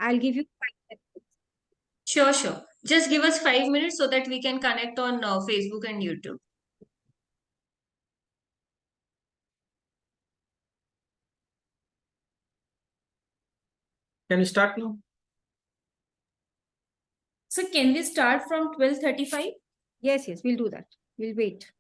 I'll give you 5 minutes. Sure, sure. Just give us 5 minutes so that we can connect on Facebook and YouTube. Can we start now? So can we start from 12:35? Yes, yes, we'll do that. We'll wait.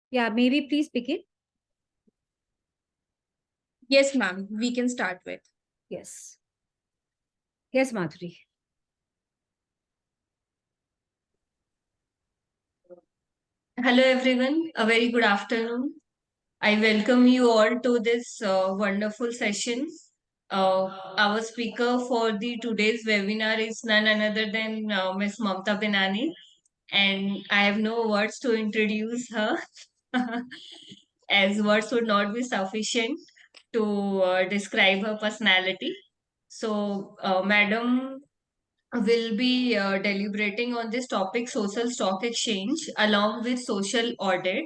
Yeah, maybe please begin. Yes, ma'am. We can start with. Yes. Yes, Madhuri. Hello, everyone. A very good afternoon. I welcome you all to this wonderful session. Our speaker for the today's webinar is none other than Miss Mamta Binani, and I have no words to introduce her, as words would not be sufficient to describe her personality. So, Madam will be deliberating on this topic, social stock exchange, along with social audit,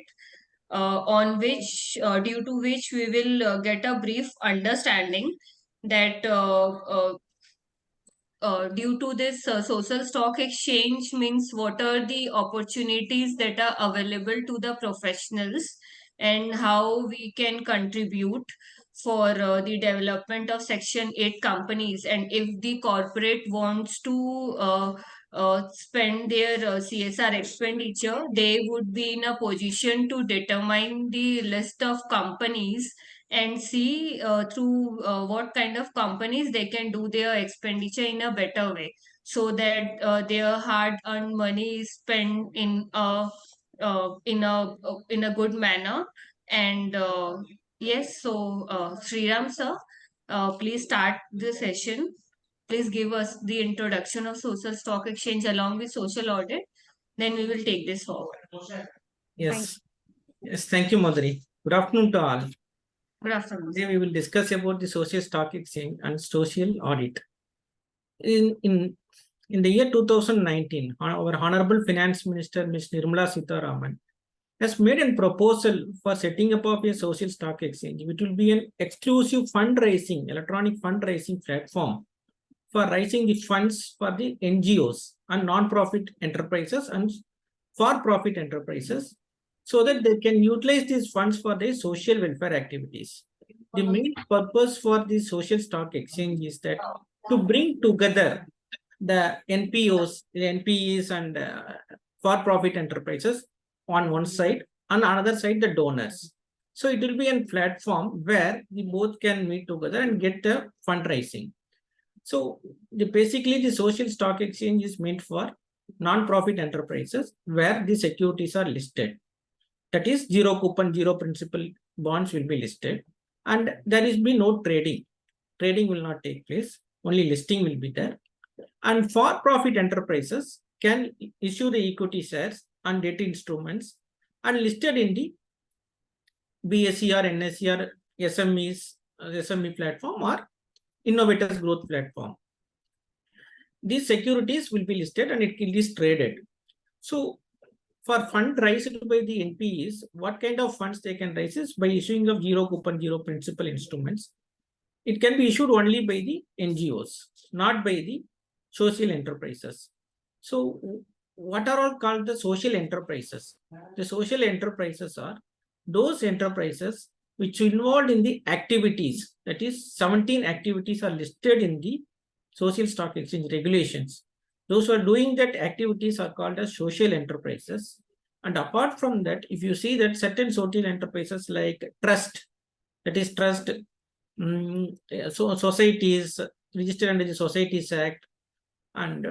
due to which we will get a brief understanding that due to this social stock exchange means what are the opportunities that are available to the professionals and how we can contribute for the development of section 8 companies, and if the corporate wants to spend their CSR expenditure, they would be in a position to determine the list of companies and see through what kind of companies they can do their expenditure in a better way, so that their hard earned money is spent in a good manner, And yes, so Sriram sir, please start the session. Please give us the introduction of social stock exchange along with social audit. Then we will take this forward. Yes. Yes, thank you, Madhuri. Good afternoon to all. Good afternoon. Today we will discuss about the social stock exchange and social audit. In the year 2019, our Honorable Finance Minister, Ms. Nirmala Sitharaman, has made a proposal for setting up of a social stock exchange, which will be an exclusive fundraising, electronic fundraising platform for raising the funds for the NGOs and non-profit enterprises and for-profit enterprises so that they can utilize these funds for their social welfare activities. The main purpose for the social stock exchange is that to bring together the NPOs, the NPEs and for-profit enterprises on one side, on another side the donors. So it will be a platform where the both can meet together and get the fundraising. So basically the social stock exchange is meant for non-profit enterprises where the securities are listed. That is zero coupon, zero principal bonds will be listed and there will be no trading. Trading will not take place. Only listing will be there. And for-profit enterprises can issue the equity shares and debt instruments and listed in the BSE or NSE or SMEs, SME platform or innovators growth platform. These securities will be listed and it is traded. So for fund raised by the NPEs, what kind of funds they can raise is by issuing of zero coupon, zero principal instruments. It can be issued only by the NGOs, not by the social enterprises. So what are all called the social enterprises? The social enterprises are those enterprises which involved in the activities, that is 17 activities are listed in the social stock exchange regulations. Those who are doing that activities are called as social enterprises. And apart from that, if you see that certain social enterprises like trust, that is trust, so societies registered under the Societies Act and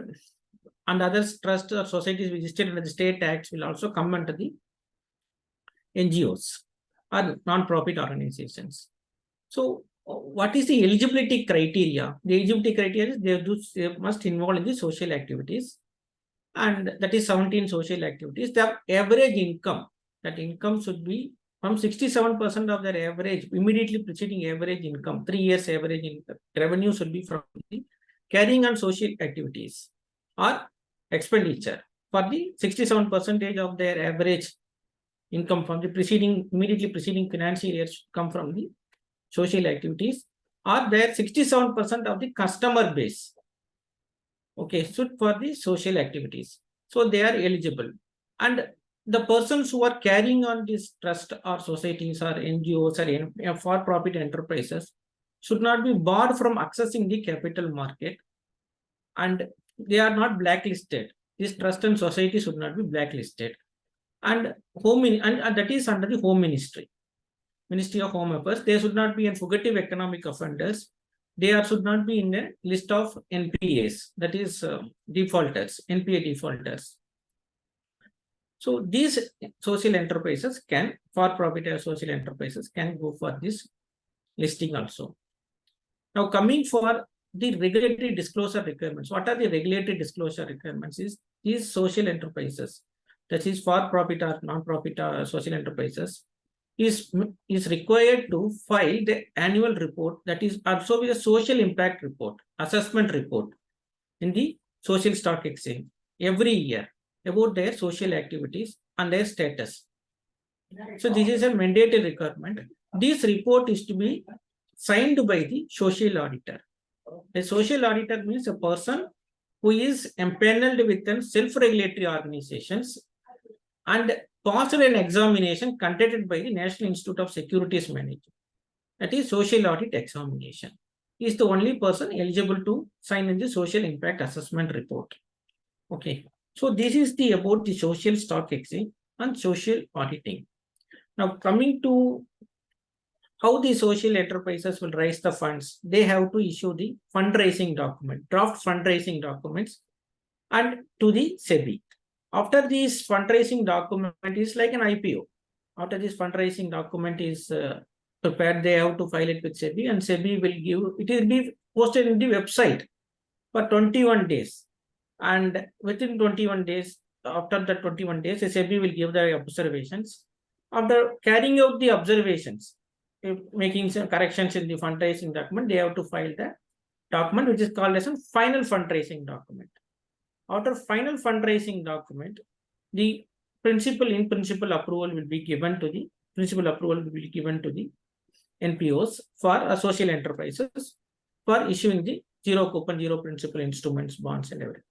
other trusts or societies registered under the state acts will also come under the NGOs or non-profit organizations. So what is the eligibility criteria? The eligibility criteria is they must involve in the social activities and that is 17 social activities. The average income, that income should be from 67% of their average, immediately preceding average income, 3 years average income, revenue should be from the carrying on social activities or expenditure for the 67% of their average income from the immediately preceding financial years come from the social activities or their 67% of the customer base. Okay, so for the social activities. So they are eligible. And the persons who are carrying on this trust or societies or NGOs or for-profit enterprises should not be barred from accessing the capital market and they are not blacklisted. This trust and society should not be blacklisted. And that is under the Home Ministry. Ministry of Home Affairs, they should not be in fugitive economic offenders. They should not be in a list of NPAs, that is defaulters, NPA defaulters. So these social enterprises can, for-profit social enterprises can go for this listing also. Now coming for the regulatory disclosure requirements. What are the regulatory disclosure requirements? Is these social enterprises, that is for-profit or non-profit social enterprises, is required to file the annual report, that is also a social impact report, assessment report in the social stock exchange every year about their social activities and their status. So this is a mandatory requirement. This report is to be signed by the social auditor. A social auditor means a person who is empaneled within self-regulatory organizations and passed an examination conducted by the National Institute of Securities Management. That is social audit examination. He is the only person eligible to sign in the social impact assessment report. Okay. So this is about the social stock exchange and social auditing. Now coming to how the social enterprises will raise the funds, they have to issue the fundraising document, draft fundraising documents, and to the SEBI. After this fundraising document is like an IPO. After this fundraising document is prepared, they have to file it with SEBI, and SEBI will give, it will be posted in the website for 21 days. And within 21 days, after the 21 days, SEBI will give the observations. After carrying out the observations, making some corrections in the fundraising document, they have to file the document, which is called as a final fundraising document. After final fundraising document, the in principle approval will be given to the NPOs for social enterprises for issuing the zero coupon, zero principal instruments, bonds, and everything.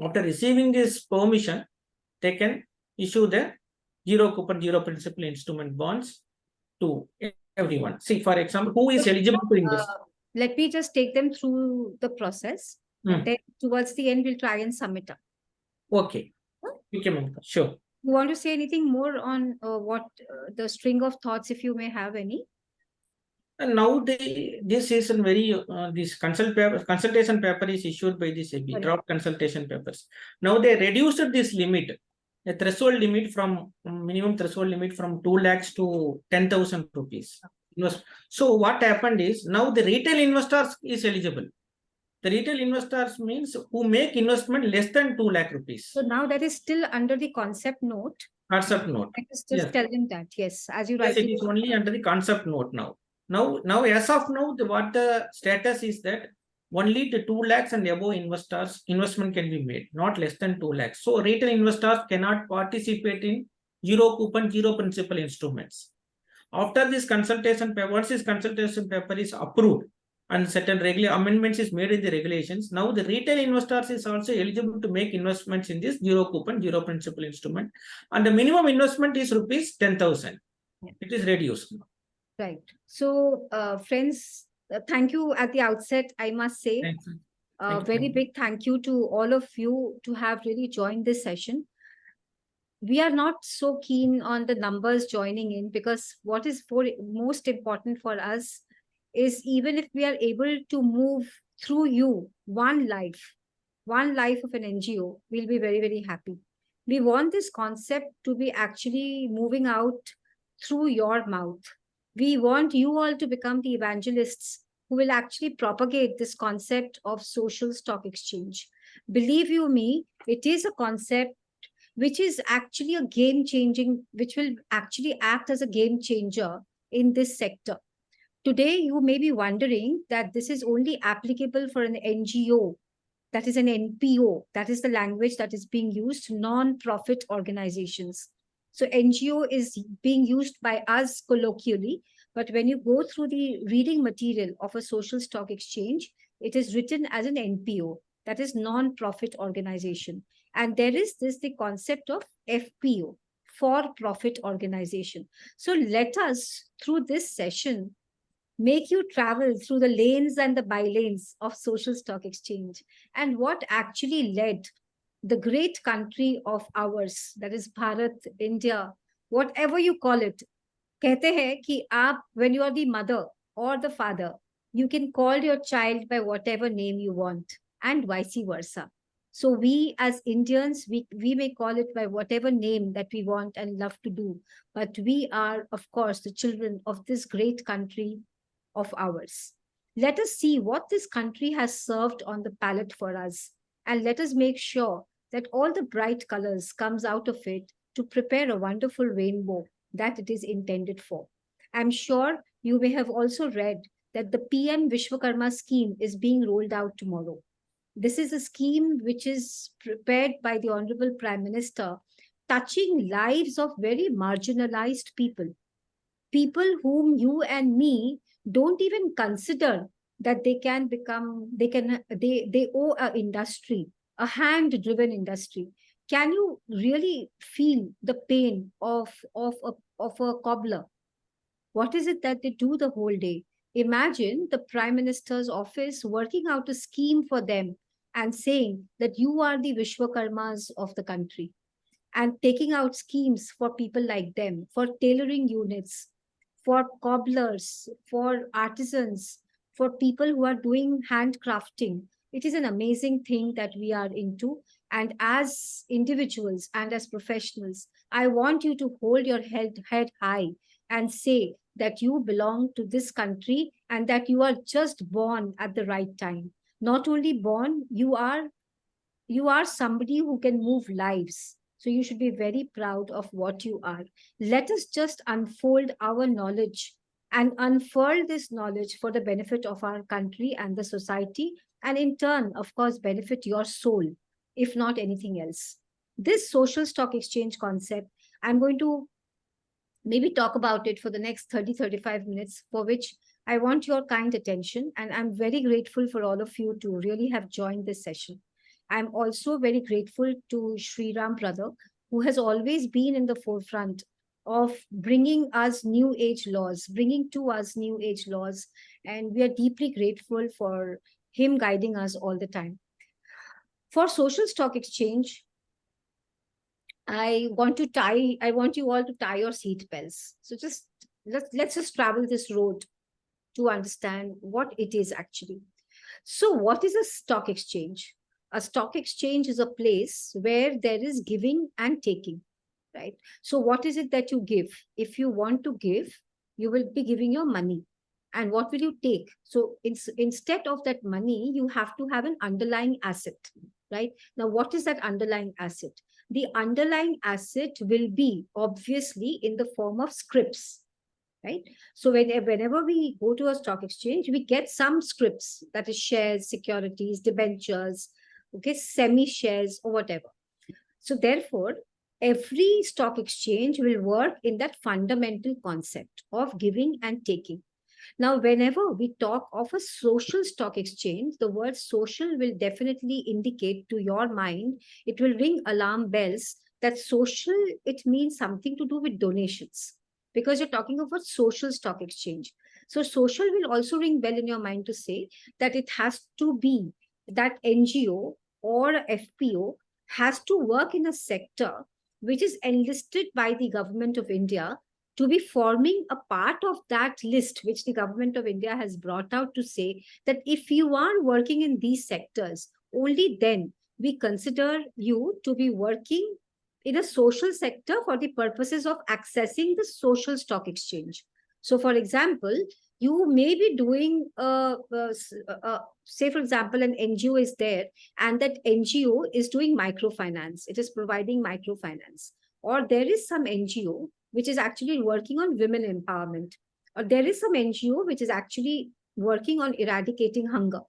After receiving this permission, they can issue the zero coupon, zero principal instrument bonds to everyone. See, for example, who is eligible to invest? Let me just take them through the process. And then towards the end, we'll try and sum it up. Okay. Okay, Mamta. Sure. You want to say anything more on what the string of thoughts, if you may have any? And now this is a very this consultation paper is issued by the SEBI, Correct. draft consultation papers. Now they reduced this limit, the threshold limit from minimum threshold limit from 2 lakhs to 10,000 rupees. So what happened is now the retail investors is eligible. The retail investors means who make investment less than 2 lakh rupees. So now that is still under the concept note. Concept note. I just Yes. tell them that, yes, as you Yes, it rightly is only under the concept note now. Now, as of now, what the status is that only the 2 lakhs and above investment can be made, not less than 2 lakhs. So retail investors cannot participate in zero coupon, zero principal instruments. After this consultation paper, once this consultation paper is approved and certain regular amendments is made in the regulations, now the retail investors is also eligible to make investments in this zero coupon, zero principal instrument, and the minimum investment is rupees 10,000. Yeah. It is reduced. Right. So, friends, thank you at the outset, I must say. Thanks. Very big thank you to all of you to have really joined this session. We are not so keen on the numbers joining in, because what is most important for us is, even if we are able to move through you one life of an NGO, we'll be very, very happy. We want this concept to be actually moving out through your mouth. We want you all to become the evangelists who will actually propagate this concept of social stock exchange. Believe you me, it is a concept which is actually a game changing, which will actually act as a game changer in this sector. Today, you may be wondering that this is only applicable for an NGO, that is an NPO, that is the language that is being used, non-profit organizations. So NGO is being used by us colloquially, but when you go through the reading material of a social stock exchange, it is written as an NPO, that is non-profit organization. And there is the concept of FPO, for-profit organization. So let us, through this session, make you travel through the lanes and the bylanes of social stock exchange, and what actually led the great country of ours, that is Bharat, India, whatever you call it. कहते हैं कि आप, when you are the mother or the father, you can call your child by whatever name you want, and vice versa. So we as Indians, we may call it by whatever name that we want and love to do, but we are, of course, the children of this great country of ours. Let us see what this country has served on the palette for us, and let us make sure that all the bright colors comes out of it to prepare a wonderful rainbow that it is intended for. I'm sure you may have also read that the PM Vishwakarma scheme is being rolled out tomorrow. This is a scheme which is prepared by the Honorable Prime Minister, touching lives of very marginalized people whom you and me don't even consider that they can become, they owe a industry, a hand driven industry. Can you really feel the pain of a cobbler? What is it that they do the whole day? Imagine the Prime Minister's office working out a scheme for them and saying that you are the Vishwakarmas of the country, and taking out schemes for people like them, for tailoring units, for cobblers, for artisans, for people who are doing handcrafting. It is an amazing thing that we are into. And as individuals and as professionals, I want you to hold your head high and say that you belong to this country and that you are just born at the right time. Not only born, you are somebody who can move lives. So you should be very proud of what you are. Let us just unfold our knowledge and unfurl this knowledge for the benefit of our country and the society, and in turn, of course, benefit your soul, if not anything else. This social stock exchange concept, I'm going to maybe talk about it for the next 30-35 minutes, for which I want your kind attention. And I'm very grateful for all of you to really have joined this session. I'm also very grateful to Sri Ram brother, who has always been in the forefront of bringing us new age laws, bringing to us new age laws. And we are deeply grateful for him guiding us all the time. For social stock exchange, I want you all to tie your seat belts. So just let's just travel this road to understand what it is actually. So what is a stock exchange? A stock exchange is a place where there is giving and taking, right? So what is it that you give? If you want to give, you will be giving your money. And what will you take? So instead of that money, you have to have an underlying asset, right? Now, what is that underlying asset? The underlying asset will be obviously in the form of scripts, right? So whenever we go to a stock exchange, we get some scripts, that is shares, securities, debentures, okay, semi shares or whatever. So therefore, every stock exchange will work in that fundamental concept of giving and taking. Now, whenever we talk of a social stock exchange, the word social will definitely indicate to your mind, it will ring alarm bells that social, it means something to do with donations, because you're talking about social stock exchange. So social will also ring bell in your mind to say that it has to be that NGO or FPO has to work in a sector which is enlisted by the government of India to be forming a part of that list which the government of India has brought out to say that if you are working in these sectors, only then we consider you to be working in a social sector for the purposes of accessing the social stock exchange. So, for example, you may be doing, say, for example, an NGO is there and that NGO is doing microfinance, it is providing microfinance. Or there is some NGO which is actually working on women empowerment. Or there is some NGO which is actually working on eradicating hunger.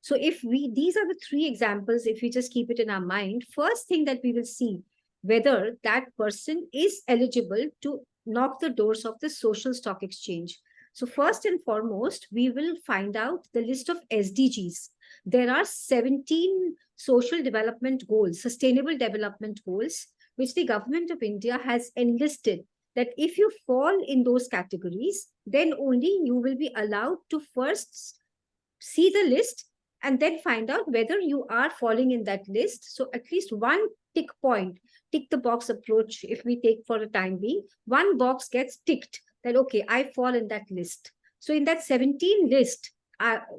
So if these are the three examples, if we just keep it in our mind, first thing that we will see whether that person is eligible to knock the doors of the social stock exchange. So first and foremost, we will find out the list of SDGs. There are 17 social development goals, sustainable development goals, which the government of India has enlisted that if you fall in those categories, then only you will be allowed to first see the list and then find out whether you are falling in that list. So at least one tick point, tick the box approach, if we take for a time being, one box gets ticked that, okay, I fall in that list. So in that 17 list,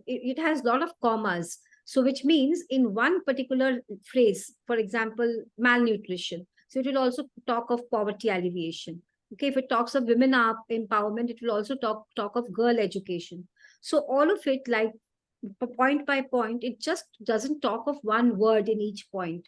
it has a lot of commas. So which means in one particular phrase, for example, malnutrition. So it will also talk of poverty alleviation. Okay, if it talks of women empowerment, it will also talk of girl education. So all of it, like point by point, it just doesn't talk of one word in each point.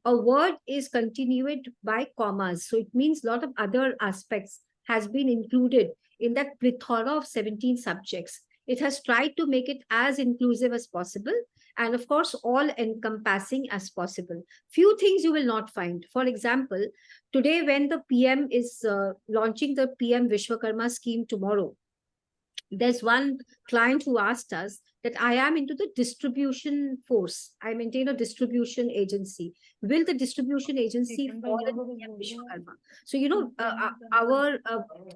A word is continued by commas. So it means a lot of other aspects has been included in that plethora of 17 subjects. It has tried to make it as inclusive as possible and of course all encompassing as possible. Few things you will not find. For example, today when the PM is launching the PM Vishwakarma scheme tomorrow, there's one client who asked us that I am into the distribution force. I maintain a distribution agency. Will the distribution agency fall in PM Vishwakarma? So,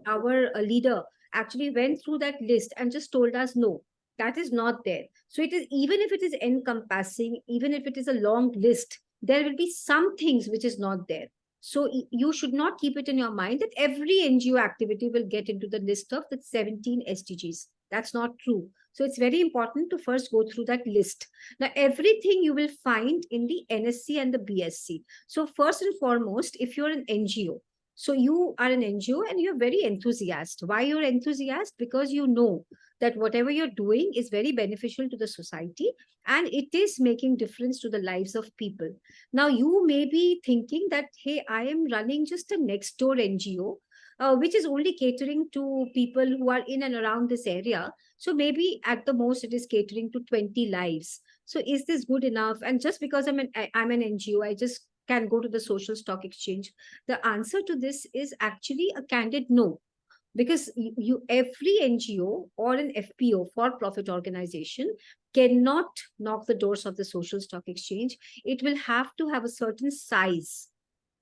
our leader actually went through that list and just told us, no, that is not there. So it is, even if it is encompassing, even if it is a long list, there will be some things which is not there. So you should not keep it in your mind that every NGO activity will get into the list of the 17 SDGs. That's not true. So it's very important to first go through that list. Now, everything you will find in the NSC and the BSc. So first and foremost, if you're an NGO, so you are an NGO and you're very enthusiastic. Why you're enthusiastic? Because you know that whatever you're doing is very beneficial to the society and it is making difference to the lives of people. Now, you may be thinking that, hey, I am running just a next door NGO, which is only catering to people who are in and around this area. So maybe at the most it is catering to 20 lives. So is this good enough? And just because I'm an NGO, I just can go to the social stock exchange. The answer to this is actually a candid no, because every NGO or an FPO, for profit organization, cannot knock the doors of the social stock exchange. It will have to have a certain size.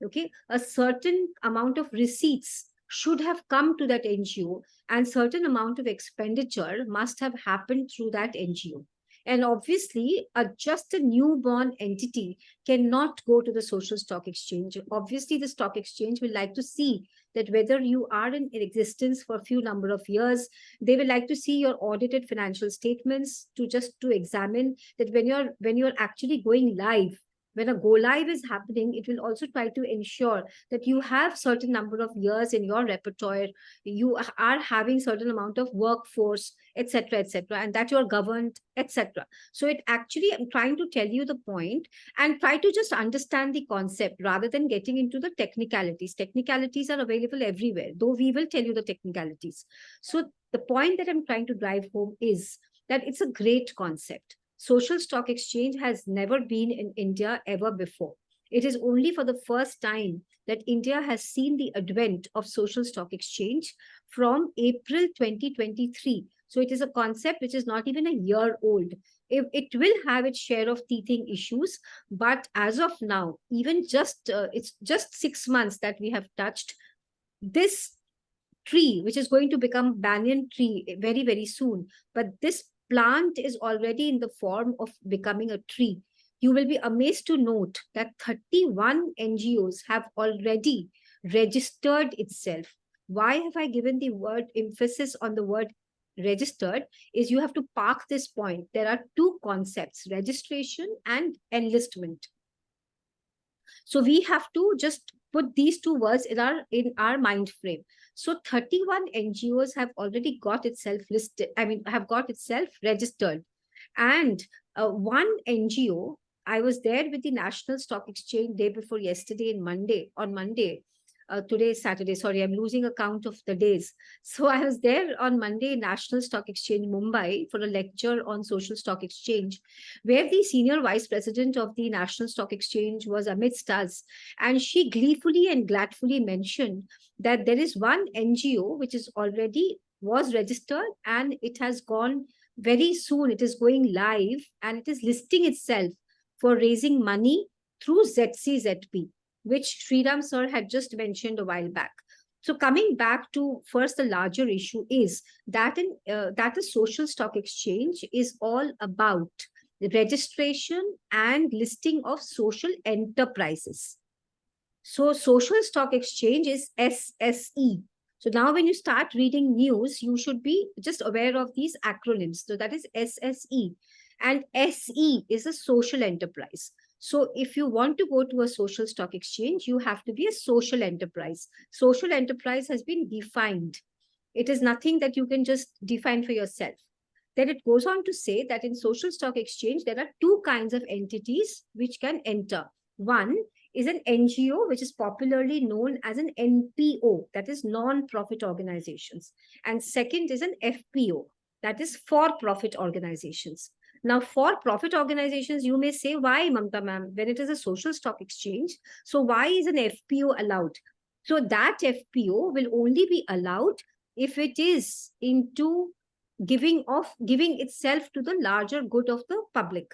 Okay, a certain amount of receipts should have come to that NGO, and certain amount of expenditure must have happened through that NGO. And obviously, just a newborn entity cannot go to the social stock exchange. Obviously, the stock exchange will like to see that whether you are in existence for a few number of years. They will like to see your audited financial statements to examine that when you're actually going live, when a go live is happening, it will also try to ensure that you have certain number of years in your repertoire, you are having certain amount of workforce, etc., and that you're governed, etc. So it actually, I'm trying to tell you the point and try to just understand the concept rather than getting into the technicalities. Technicalities are available everywhere, though we will tell you the technicalities. So the point that I'm trying to drive home is that it's a great concept. Social stock exchange has never been in India ever before. It is only for the first time that India has seen the advent of social stock exchange from April 2023. So it is a concept which is not even a year old. It will have its share of teething issues, but as of now, even it's just 6 months that we have touched this tree, which is going to become banyan tree very, very soon. But this plant is already in the form of becoming a tree. You will be amazed to note that 31 NGOs have already registered itself. Why have I given the word emphasis on the word registered? Is you have to park this point. There are two concepts, registration and enlistment. So we have to just put these two words in our mind frame. So 31 NGOs have already got itself listed, have got itself registered. And one NGO, I was there with the National Stock Exchange day before yesterday on Monday. Today is Saturday. Sorry, I'm losing account of the days. So I was there on Monday, National Stock Exchange, Mumbai, for a lecture on social stock exchange, where the senior vice president of the National Stock Exchange was amidst us. And she gleefully and gladfully mentioned that there is one NGO which is already was registered and it has gone very soon. It is going live and it is listing itself for raising money through ZCZP, which Sriram sir had just mentioned a while back. So coming back to first, the larger issue is that that the social stock exchange is all about the registration and listing of social enterprises. So social stock exchange is SSE. So now when you start reading news, you should be just aware of these acronyms. So that is SSE. And SE is a social enterprise. So if you want to go to a social stock exchange, you have to be a social enterprise. Social enterprise has been defined. It is nothing that you can just define for yourself. Then it goes on to say that in social stock exchange, there are two kinds of entities which can enter. One is an NGO, which is popularly known as an NPO, that is non-profit organizations. And second is an FPO, that is for-profit organizations. Now, for-profit organizations, you may say, why, Mamta ma'am, when it is a social stock exchange, so why is an FPO allowed? So that FPO will only be allowed if it is into giving itself to the larger good of the public.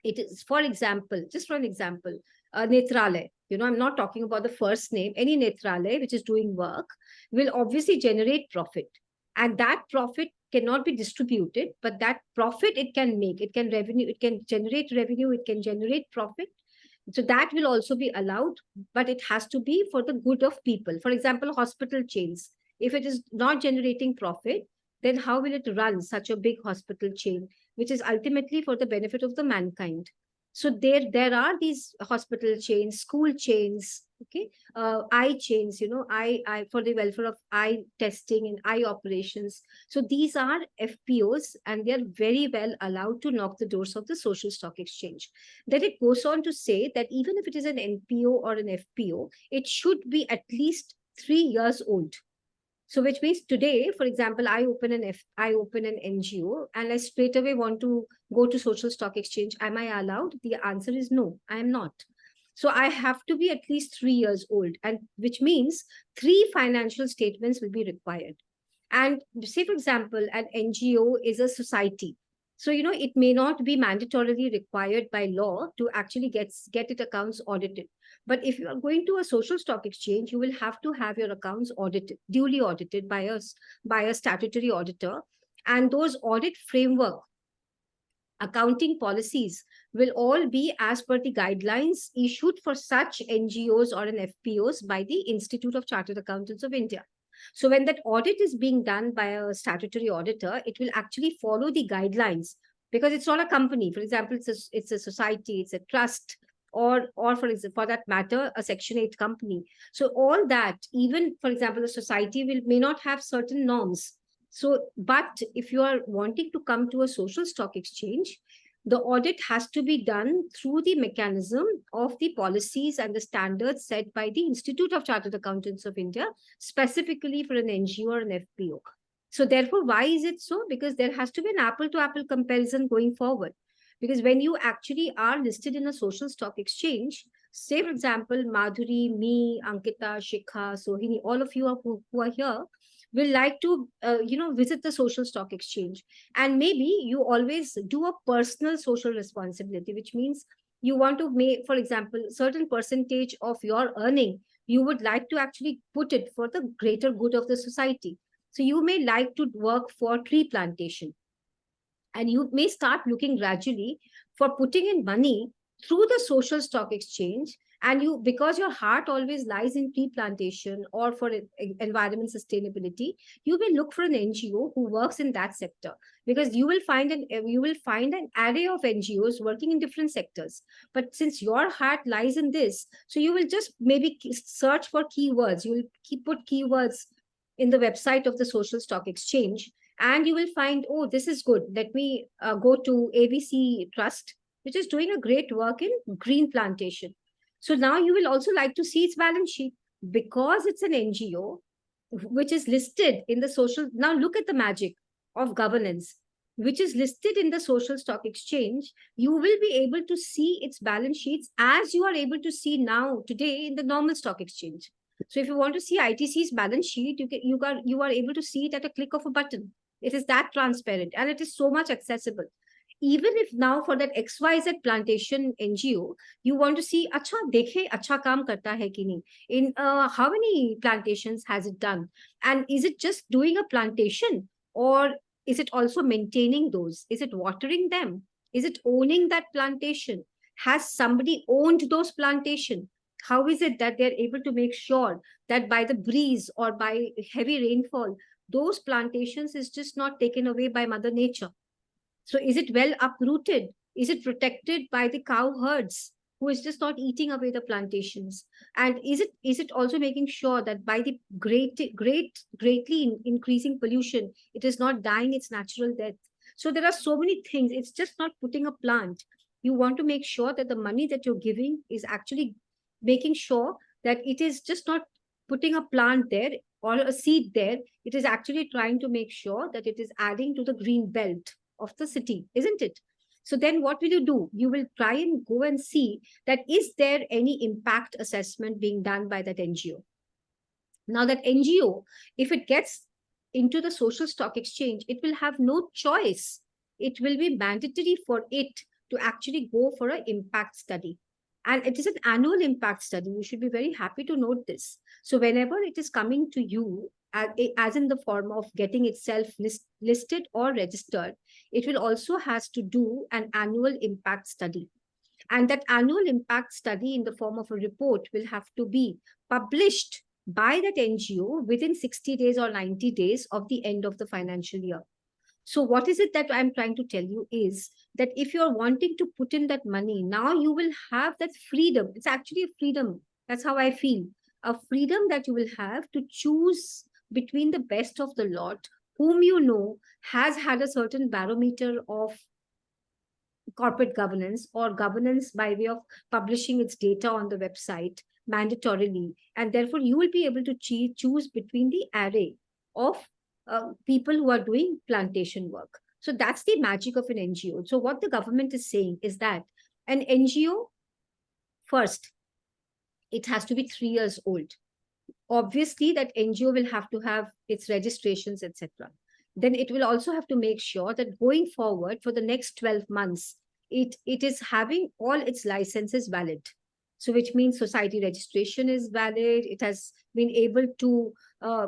It is, for example, just for an example, Netralay. I'm not talking about the first name. Any Netralay which is doing work will obviously generate profit. And that profit cannot be distributed, but that profit it can make. It can generate revenue, it can generate profit. So that will also be allowed, but it has to be for the good of people. For example, hospital chains. If it is not generating profit, then how will it run such a big hospital chain, which is ultimately for the benefit of the mankind? So there are these hospital chains, school chains, okay, eye chains, I for the welfare of eye testing and eye operations. So these are FPOs, and they are very well allowed to knock the doors of the social stock exchange. Then it goes on to say that even if it is an NPO or an FPO, it should be at least 3 years old. So which means today, for example, I open an NGO and I straight away want to go to social stock exchange. Am I allowed? The answer is no, I am not. So I have to be at least 3 years old, and which means 3 financial statements will be required. And say, for example, an NGO is a society. So, it may not be mandatorily required by law to actually get its accounts audited. But if you are going to a social stock exchange, you will have to have your accounts audited, duly audited by a statutory auditor. And those audit framework accounting policies will all be as per the guidelines issued for such NGOs or an FPOs by the Institute of Chartered Accountants of India. So when that audit is being done by a statutory auditor, it will actually follow the guidelines, because it's not a company. For example, it's a society, it's a trust, or for that matter, a Section 8 company. So all that, even for example, a society may not have certain norms. So, but if you are wanting to come to a social stock exchange, the audit has to be done through the mechanism of the policies and the standards set by the Institute of Chartered Accountants of India, specifically for an NGO or an FPO. So therefore, why is it so? Because there has to be an apple-to-apple comparison going forward. Because when you actually are listed in a social stock exchange, say, for example, Madhuri, me, Ankita, Shikha, Sohini, all of you who are here, will like to visit the social stock exchange, and maybe you always do a personal social responsibility, which means you want to make, for example, certain percentage of your earning you would like to actually put it for the greater good of the society. So you may like to work for tree plantation, and you may start looking gradually for putting in money through the social stock exchange. And you, because your heart always lies in tree plantation or for environment sustainability, you will look for an NGO who works in that sector, because you will find an array of NGOs working in different sectors. But since your heart lies in this, so you will just maybe search for keywords. You will put keywords in the website of the social stock exchange, and you will find, oh, this is good, let me go to ABC Trust, which is doing a great work in green plantation. So now you will also like to see its balance sheet, because it's an NGO which is listed in the social. Now look at the magic of governance, which is listed in the social stock exchange. You will be able to see its balance sheets as you are able to see now today in the normal stock exchange. So if you want to see ITC's balance sheet, you are able to see it at a click of a button. It is that transparent, and it is so much accessible. Even if now for that XYZ plantation NGO, you want to see, acha dekhe acha kaam karta hai ki nahi, in how many plantations has it done, and is it just doing a plantation, or is it also maintaining those? Is it watering them? Is it owning that plantation? Has somebody owned those plantation? How is it that they're able to make sure that by the breeze or by heavy rainfall, those plantations is just not taken away by Mother Nature? So is it well uprooted? Is it protected by the cow herds who is just not eating away the plantations? And is it also making sure that by the greatly increasing pollution, it is not dying its natural death? So there are so many things. It's just not putting a plant. You want to make sure that the money that you're giving is actually making sure that it is just not putting a plant there or a seed there. It is actually trying to make sure that it is adding to the green belt of the city, isn't it? So then what will you do? You will try and go and see that is there any impact assessment being done by that NGO. Now that NGO, if it gets into the social stock exchange, it will have no choice. It will be mandatory for it to actually go for an impact study. And it is an annual impact study. You should be very happy to note this. So whenever it is coming to you, as in the form of getting itself listed or registered, it will also has to do an annual impact study. And that annual impact study in the form of a report will have to be published by that NGO within 60 days or 90 days of the end of the financial year. So what is it that I'm trying to tell you is that if you're wanting to put in that money, now you will have that freedom. It's actually a freedom. That's how I feel. A freedom that you will have to choose between the best of the lot, whom you know has had a certain barometer of corporate governance or governance by way of publishing its data on the website mandatorily. And therefore, you will be able to choose between the array of people who are doing plantation work. So that's the magic of an NGO. So what the government is saying is that an NGO, first, it has to be 3 years old. Obviously, that NGO will have to have its registrations, etc. Then it will also have to make sure that going forward for the next 12 months, it is having all its licenses valid. So which means society registration is valid. It has been able to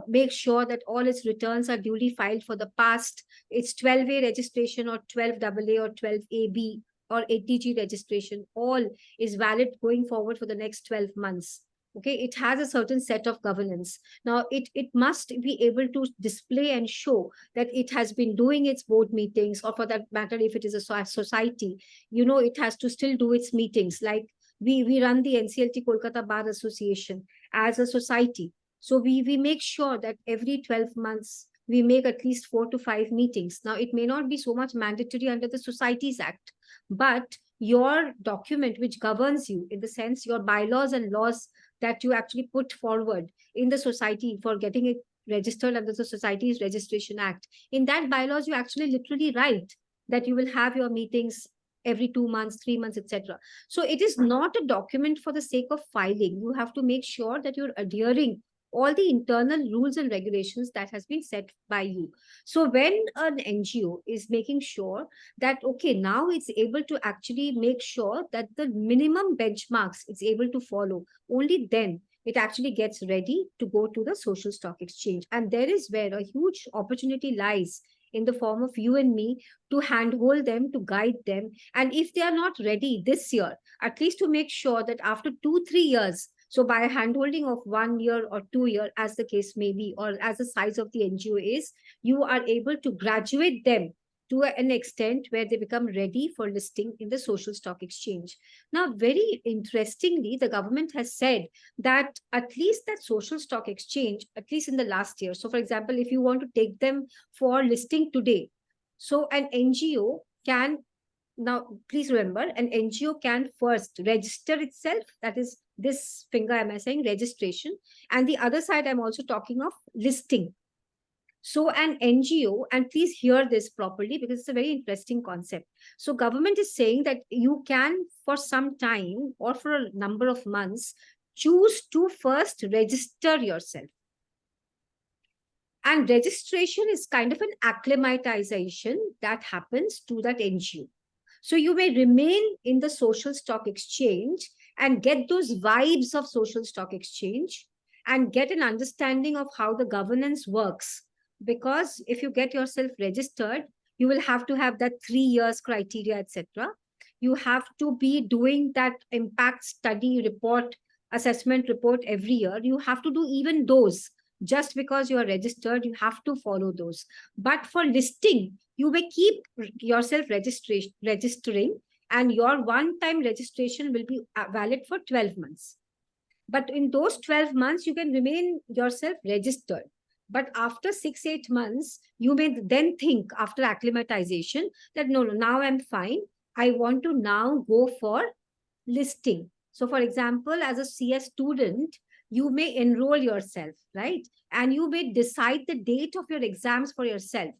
make sure that all its returns are duly filed for the past. Its 12A registration or 12AA or 12AB or 80G registration, all is valid going forward for the next 12 months. Okay, it has a certain set of governance. Now it must be able to display and show that it has been doing its board meetings, or for that matter, if it is a society, it has to still do its meetings. Like we run the NCLT Kolkata Bar Association as a society, so we make sure that every 12 months we make at least 4 to 5 meetings. Now it may not be so much mandatory under the Societies Act, but your document which governs you, in the sense your bylaws and laws that you actually put forward in the society for getting it registered under the Societies Registration Act, in that bylaws you actually literally write that you will have your meetings every 2 months, 3 months, etc. So it is not a document for the sake of filing. You have to make sure that you're adhering all the internal rules and regulations that has been set by you. So when an NGO is making sure that, okay, now it's able to actually make sure that the minimum benchmarks it's able to follow, only then it actually gets ready to go to the social stock exchange. And there is where a huge opportunity lies, in the form of you and me, to handhold them, to guide them. And if they are not ready this year, at least to make sure that after 2-3 years, so by handholding of 1 year or 2 year, as the case may be, or as the size of the NGO is, you are able to graduate them to an extent where they become ready for listing in the social stock exchange. Now, very interestingly, the government has said that at least that social stock exchange, at least in the last year. So, for example, if you want to take them for listing today, so an NGO can, now please remember, an NGO can first register itself. That is, this finger am I saying registration, and the other side I'm also talking of listing. So an NGO, and please hear this properly because it's a very interesting concept. So government is saying that you can, for some time or for a number of months, choose to first register yourself. And registration is kind of an acclimatization that happens to that NGO. So you may remain in the social stock exchange and get those vibes of social stock exchange and get an understanding of how the governance works. Because if you get yourself registered, you will have to have that 3 years criteria, etc. You have to be doing that impact study report, assessment report every year. You have to do even those. Just because you are registered, you have to follow those. But for listing, you may keep yourself registering, and your one-time registration will be valid for 12 months. But in those 12 months, you can remain yourself registered. But after 6-8 months, you may then think, after acclimatization, that no, now I'm fine. I want to now go for listing. So for example, as a CS student, you may enroll yourself, right? And you may decide the date of your exams for yourself.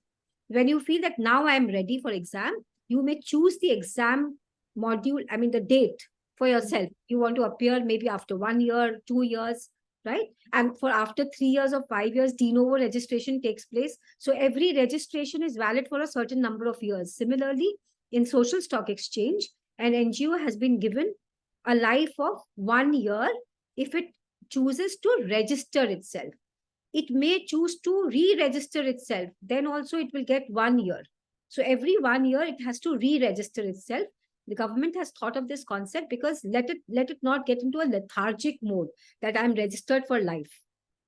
When you feel that now I'm ready for exam, you may choose the exam module, I mean the date for yourself. You want to appear maybe after 1 year, 2 years, right? And for after 3 years or 5 years, de novo registration takes place. So every registration is valid for a certain number of years. Similarly, in social stock exchange, an NGO has been given a life of 1 year if it chooses to register itself. It may choose to re-register itself. Then also it will get 1 year. So every 1 year, it has to re-register itself. The government has thought of this concept because let it not get into a lethargic mode that I'm registered for life.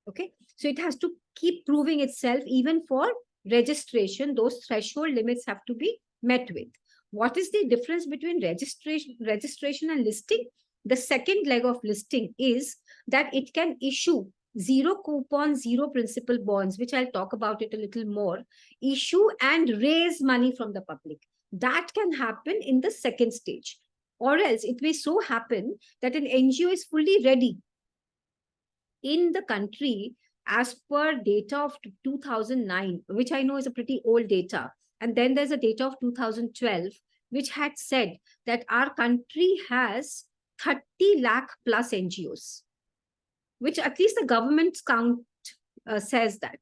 Okay, so it has to keep proving itself. Even for registration, those threshold limits have to be met with. What is the difference between registration and listing? The second leg of listing is that it can issue zero coupon, zero principal bonds, which I'll talk about it a little more, issue and raise money from the public. That can happen in the second stage. Or else it may so happen that an NGO is fully ready in the country as per data of 2009, which I know is a pretty old data. And then there's a data of 2012, which had said that our country has 30 lakh plus NGOs, which at least the government count says that.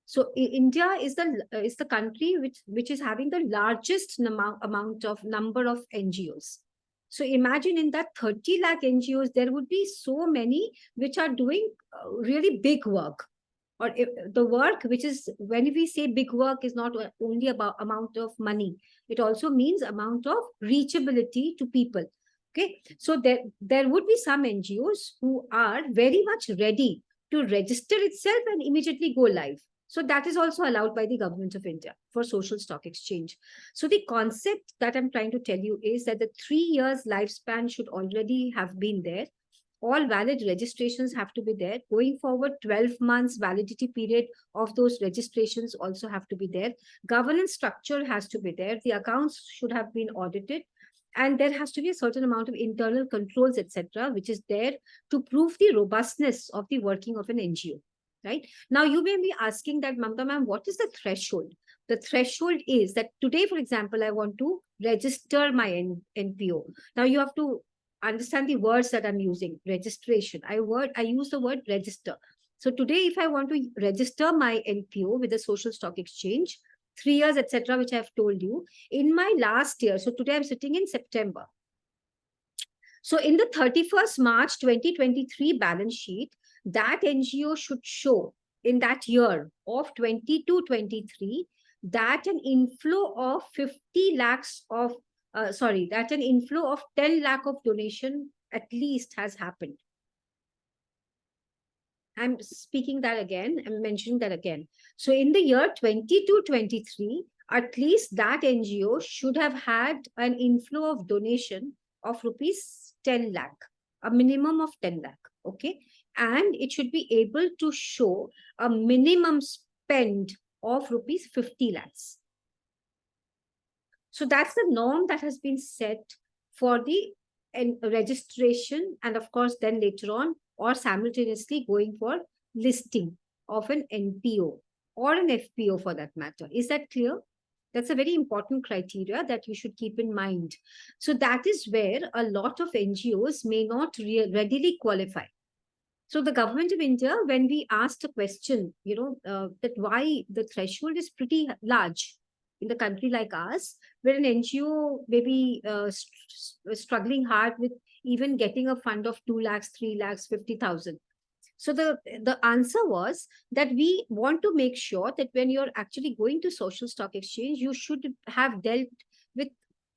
So India is the country which is having the largest amount of number of NGOs. So imagine in that 30 lakh NGOs, there would be so many which are doing really big work. Or the work which is, when we say big work, is not only about amount of money. It also means amount of reachability to people. Okay, so there would be some NGOs who are very much ready to register itself and immediately go live. So that is also allowed by the government of India for social stock exchange. So the concept that I'm trying to tell you is that the 3 years lifespan should already have been there. All valid registrations have to be there. Going forward, 12 months validity period of those registrations also have to be there. Governance structure has to be there. The accounts should have been audited. And there has to be a certain amount of internal controls, etc., which is there to prove the robustness of the working of an NGO. Right now, you may be asking that, Mamta ma'am, what is the threshold? The threshold is that today, for example, I want to register my NPO. Now you have to understand the words that I'm using. Registration. I use the word register. So today, if I want to register my NPO with the social stock exchange, 3 years, etc., which I've told you, in my last year, so today I'm sitting in September. So in the 31st March 2023 balance sheet, that NGO should show in that year of 22-23 that an inflow of 50 lakhs of, that an inflow of 10 lakh of donation at least has happened. I'm speaking that again, I'm mentioning that again. So in the year 22-23, at least that NGO should have had an inflow of donation of rupees 10 lakh, a minimum of 10 lakh, okay? And it should be able to show a minimum spend of rupees 50 lakhs. So that's the norm that has been set for the registration, and of course, then later on, or simultaneously going for listing of an NPO or an FPO for that matter. Is that clear? That's a very important criteria that you should keep in mind. So that is where a lot of NGOs may not readily qualify. So the government of India, when we asked a question, that why the threshold is pretty large in the country like ours, where an NGO may be struggling hard with even getting a fund of 2 lakhs, 3 lakhs, 50,000. So the answer was that we want to make sure that when you're actually going to social stock exchange, you should have dealt with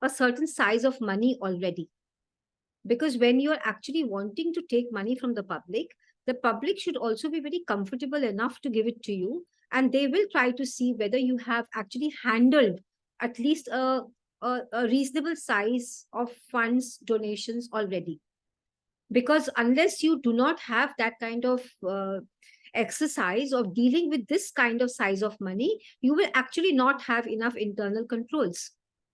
a certain size of money already. Because when you're actually wanting to take money from the public should also be very comfortable enough to give it to you. And they will try to see whether you have actually handled at least a reasonable size of funds donations already. Because unless you do not have that kind of exercise of dealing with this kind of size of money, you will actually not have enough internal controls.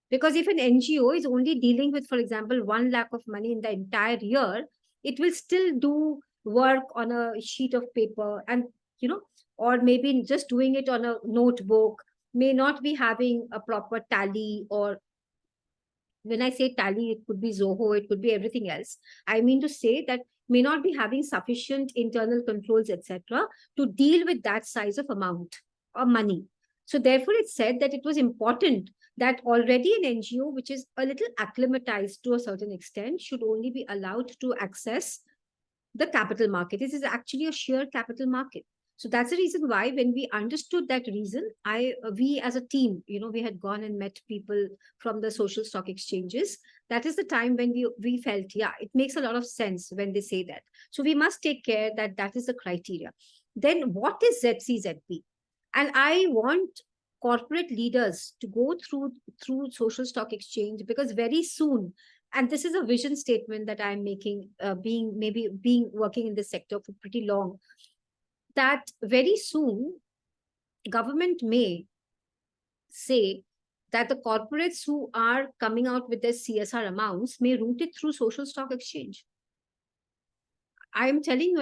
Because if an NGO is only dealing with, for example, 1 lakh of money in the entire year, it will still do work on a sheet of paper and, or maybe just doing it on a notebook, may not be having a proper tally. Or when I say tally, it could be Zoho, it could be everything else. I mean to say that may not be having sufficient internal controls, etc., to deal with that size of amount or money. So therefore, it said that it was important that already an NGO which is a little acclimatized to a certain extent should only be allowed to access the capital market. This is actually a sheer capital market. So that's the reason why, when we understood that reason, we as a team, we had gone and met people from the social stock exchanges. That is the time when we felt, yeah, it makes a lot of sense when they say that. So we must take care that that is the criteria. then what is ZCZP? And I want corporate leaders to go through social stock exchange, because very soon, and this is a vision statement that I'm making, being working in this sector for pretty long, that very soon government may say that the corporates who are coming out with their CSR amounts may route it through social stock exchange. I am telling you,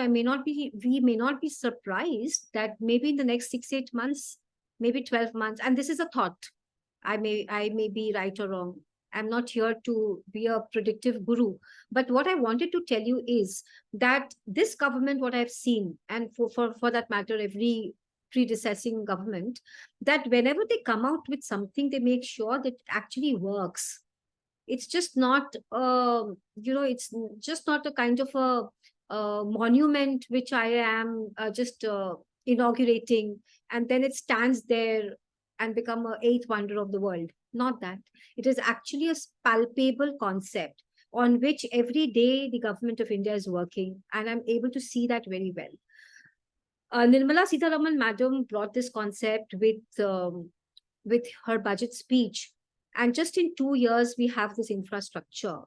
we may not be surprised that maybe in the next 6, 8 months, maybe 12 months, and this is a thought. I may be right or wrong. I'm not here to be a predictive guru. But what I wanted to tell you is that this government, what I've seen, and for that matter, every predecessing government, that whenever they come out with something, they make sure that it actually works. It's just not, it's just not a kind of a monument which I am just inaugurating, and then it stands there and become a eighth wonder of the world. Not that. It is actually a palpable concept on which every day the government of India is working, and I'm able to see that very well. Nirmala Sitharaman madam brought this concept with her budget speech, and just in 2 years we have this infrastructure,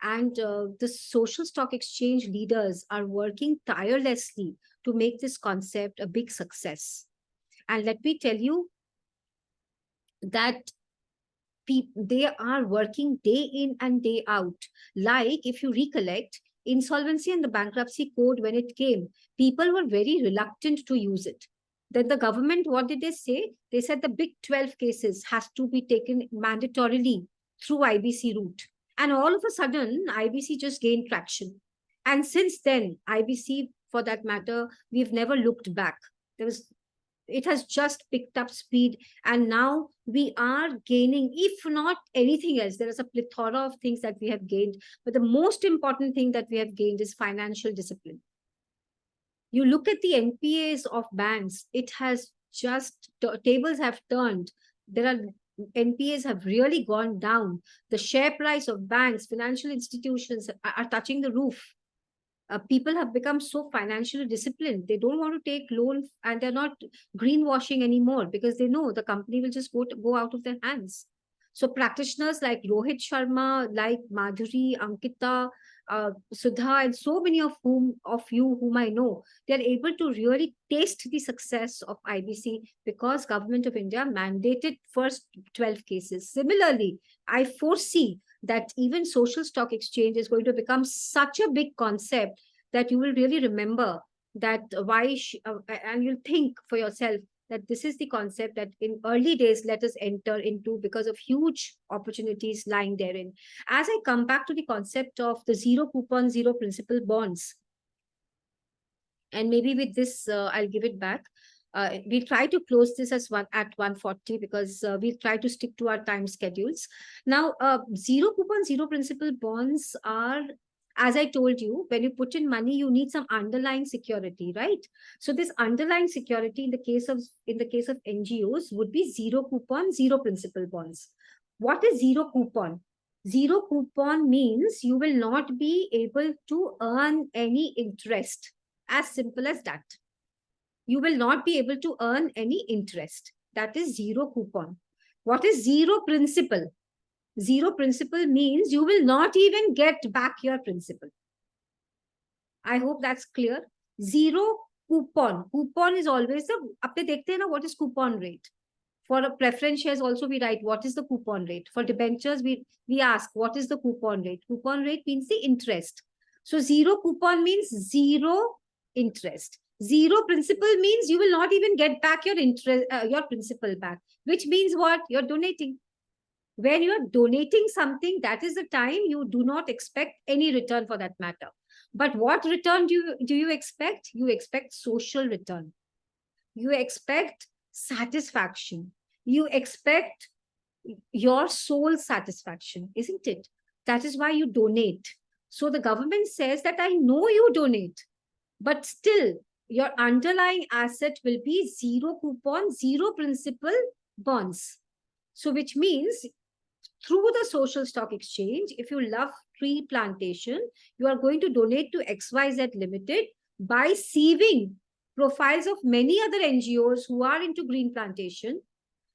and the social stock exchange leaders are working tirelessly to make this concept a big success. And let me tell you that they are working day in and day out. Like, if you recollect, insolvency and the bankruptcy code, when it came, people were very reluctant to use it. Then the government, what did they say? They said the big 12 cases has to be taken mandatorily through IBC route. And all of a sudden, IBC just gained traction. And since then, IBC, for that matter, we've never looked back. It has just picked up speed, and now we are gaining, if not anything else, there is a plethora of things that we have gained, but the most important thing that we have gained is financial discipline. You look at the NPAs of banks, it has just, tables have turned. There are NPAs have really gone down. The share price of banks, financial institutions are touching the roof. People have become so financially disciplined. They don't want to take loans, and they're not greenwashing anymore, because they know the company will just go out of their hands. So practitioners like Rohit Sharma, like Madhuri, Ankita, Sudha, and so many of you whom I know, they're able to really taste the success of IBC, because Government of India mandated first 12 cases. Similarly, I foresee that even social stock exchange is going to become such a big concept that you will really remember that and you'll think for yourself that this is the concept that in early days let us enter into, because of huge opportunities lying therein. As I come back to the concept of the zero coupon, zero principal bonds, and maybe with this, I'll give it back. We'll try to close this at 1:40, because we'll try to stick to our time schedules. Now, zero coupon, zero principal bonds are, as I told you, when you put in money, you need some underlying security, right? So this underlying security in the case of NGOs would be zero coupon, zero principal bonds. What is zero coupon? Zero coupon means you will not be able to earn any interest. As simple as that. You will not be able to earn any interest. That is zero coupon. What is zero principal? Zero principal means you will not even get back your principal. I hope that's clear. Zero coupon. Coupon is always what is coupon rate? For a preference shares also we write what is the coupon rate. For debentures, we ask what is the coupon rate. Coupon rate means the interest. So zero coupon means zero interest. Zero principal means you will not even get back your interest, your principal back, which means what? You're donating. When you're donating something, that is the time you do not expect any return for that matter. But what return do you expect? You expect social return. You expect satisfaction. You expect your soul satisfaction, isn't it? That is why you donate. So the government says that I know you donate, but still your underlying asset will be zero coupon, zero principal bonds. So which means through the social stock exchange, if you love tree plantation, you are going to donate to XYZ Limited by sieving profiles of many other NGOs who are into green plantation,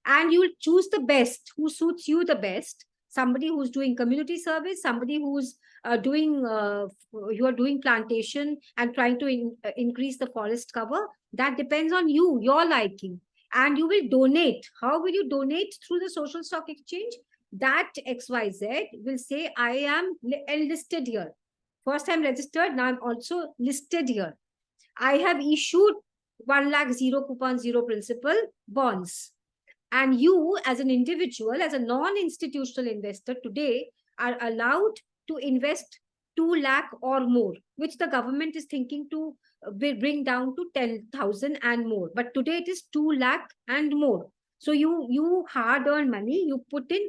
and you will choose the best, who suits you the best. Somebody who's doing community service, somebody who's you are doing plantation and trying to increase the forest cover. That depends on you, your liking. And you will donate. How will you donate? Through the social stock exchange. That XYZ will say, I am enlisted here. First I'm registered, now I'm also listed here. I have issued 1 lakh zero coupon, zero principal bonds. And you, as an individual, as a non-institutional investor today, are allowed to invest 2 lakh or more, which the government is thinking to bring down to 10,000 and more. But today it is 2 lakh and more. So you hard-earned money, you put in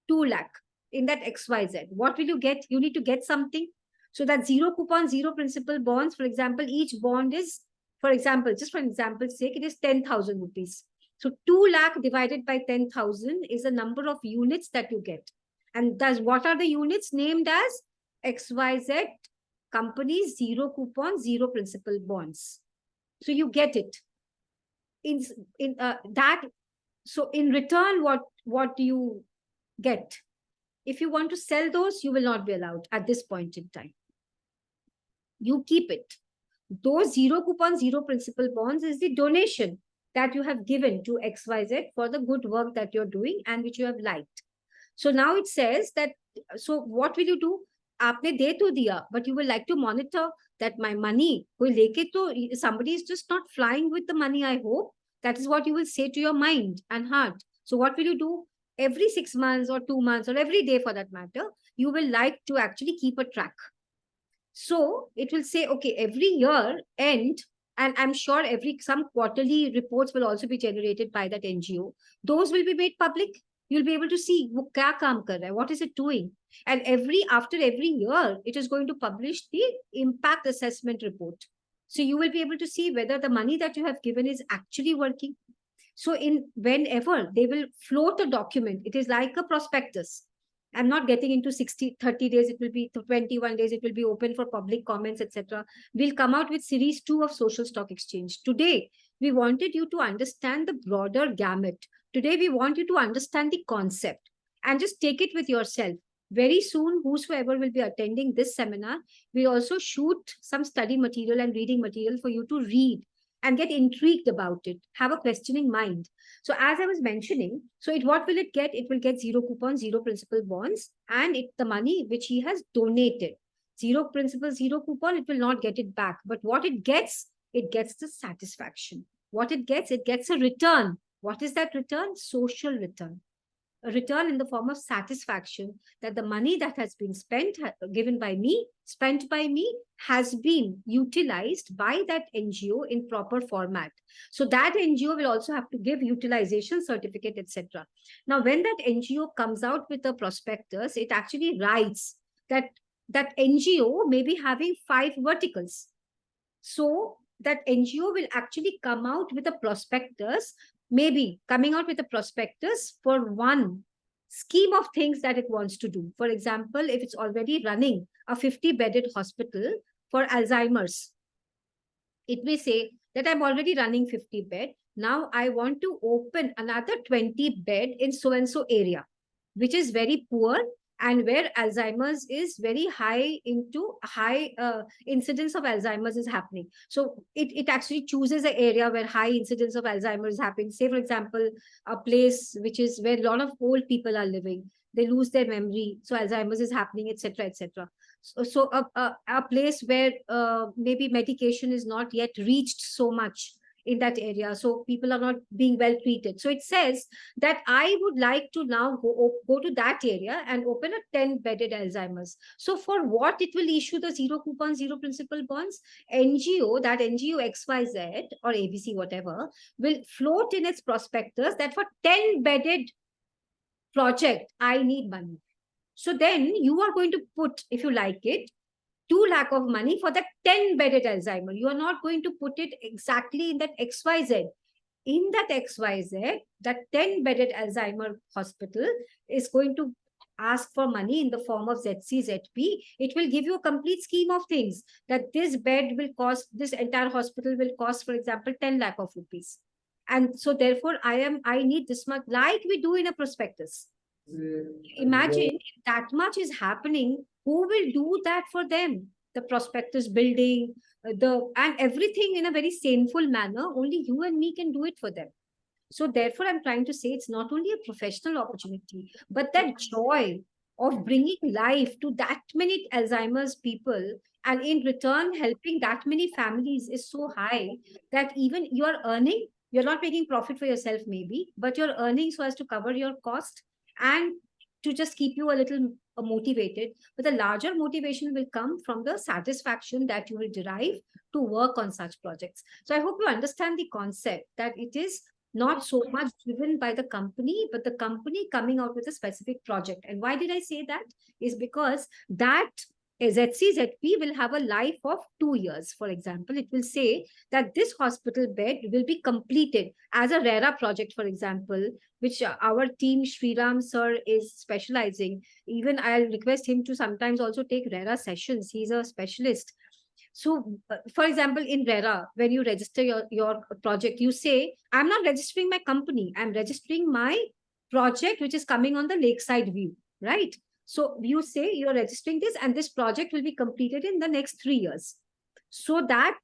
2 lakh in that XYZ. What will you get? You need to get something. So that zero coupon, zero principal bonds, for example, each bond is, for example, just for example's sake, it is 10,000 rupees. So 2 lakh divided by 10,000 is the number of units that you get. And thus, what are the units named as? XYZ companies, zero coupon, zero principal bonds. So you get it. So in return, what do you get? If you want to sell those, you will not be allowed at this point in time. You keep it. Those zero coupon, zero principal bonds is the donation that you have given to XYZ for the good work that you're doing and which you have liked. So now it says that, so what will you do? Aapne de to diya, but you will like to monitor that my money, somebody is just not flying with the money, I hope. That is what you will say to your mind and heart. So what will you do? Every 6 months or 2 months or every day for that matter, you will like to actually keep a track. So it will say, okay, every year end, and I'm sure some quarterly reports will also be generated by that NGO. Those will be made public. You'll be able to see what is it doing. And after every year, it is going to publish the impact assessment report. So you will be able to see whether the money that you have given is actually working. So whenever they will float a document, it is like a prospectus. I'm not getting into 30 days, it will be 21 days, it will be open for public comments, etc. We'll come out with series 2 of social stock exchange. Today, we wanted you to understand the broader gamut. Today, we want you to understand the concept and just take it with yourself. Very soon, whosoever will be attending this seminar, we'll also shoot some study material and reading material for you to read and get intrigued about it, have a questioning mind. So as I was mentioning, what will it get? It will get zero coupon, zero principal bonds, and the money which he has donated. Zero principal, zero coupon, it will not get it back. But what it gets the satisfaction. What it gets a return. What is that return? Social return. A return in the form of satisfaction that the money that has been spent by me, has been utilized by that NGO in proper format. So that NGO will also have to give utilization certificate, etc. Now, when that NGO comes out with a prospectus, it actually writes that NGO may be having 5 verticals. So that NGO will actually come out with a prospectus, maybe coming out with a prospectus for one scheme of things that it wants to do. For example, if it's already running a 50-bedded hospital for Alzheimer's, it may say that I'm already running 50 bed. Now I want to open another 20 bed in so-and-so area, which is very poor and where Alzheimer's is very high incidence of Alzheimer's is happening. So it actually chooses an area where high incidence of Alzheimer's is happening. Say, for example, a place which is where a lot of old people are living. They lose their memory. So Alzheimer's is happening, etc., etc. So a place where maybe medication is not yet reached so much in that area. So people are not being well treated. So it says that I would like to now go to that area and open a 10-bedded Alzheimer's. So for what it will issue the zero coupon, zero principal bonds? NGO, that NGO XYZ or ABC, whatever, will float in its prospectus that for 10-bedded project, I need money. So then you are going to put, if you like it, 2 lakh of money for that 10-bedded Alzheimer. You are not going to put it exactly in that XYZ. In that XYZ, that 10-bedded Alzheimer hospital is going to ask for money in the form of ZC, ZP, it will give you a complete scheme of things that this bed will cost, this entire hospital will cost, for example, 10 lakh of rupees. And so therefore, I need this much, like we do in a prospectus. Imagine if that much is happening, who will do that for them? The prospectus building, and everything in a very saneful manner, only you and me can do it for them. So therefore, I'm trying to say it's not only a professional opportunity, but that joy of bringing life to that many Alzheimer's people, and in return, helping that many families is so high that even you are earning, you're not making profit for yourself maybe, but you're earning so as to cover your cost and to just keep you a little motivated. But the larger motivation will come from the satisfaction that you will derive to work on such projects. So I hope you understand the concept that it is not so much driven by the company, but the company coming out with a specific project. And why did I say that? Is because that ZC, ZP will have a life of 2 years. For example, it will say that this hospital bed will be completed as a RERA project, for example, which our team, Sriram sir, is specializing. Even I'll request him to sometimes also take RERA sessions. He's a specialist. So, for example, in RERA, when you register your project, you say, I'm not registering my company, I'm registering my project, which is coming on the lakeside view, right? So you say you're registering this and this project will be completed in the next 3 years. So that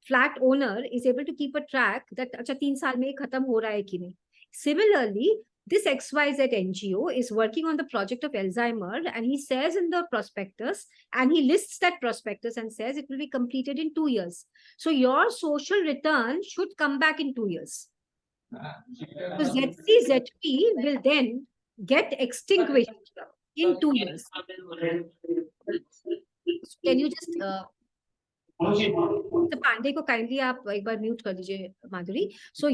flat owner is able to keep a track that acha 3 saal mein khatam ho raha hai ki nahi. Similarly, this XYZ NGO is working on the project of Alzheimer, and he says in the prospectus, and he lists that prospectus and says it will be completed in 2 years. So your social return should come back in 2 years. So ZC, ZP will then get extinguished in 2 years. So can you just the Pandey को kindly आप एक बार mute कर दीजिए माधुरी. So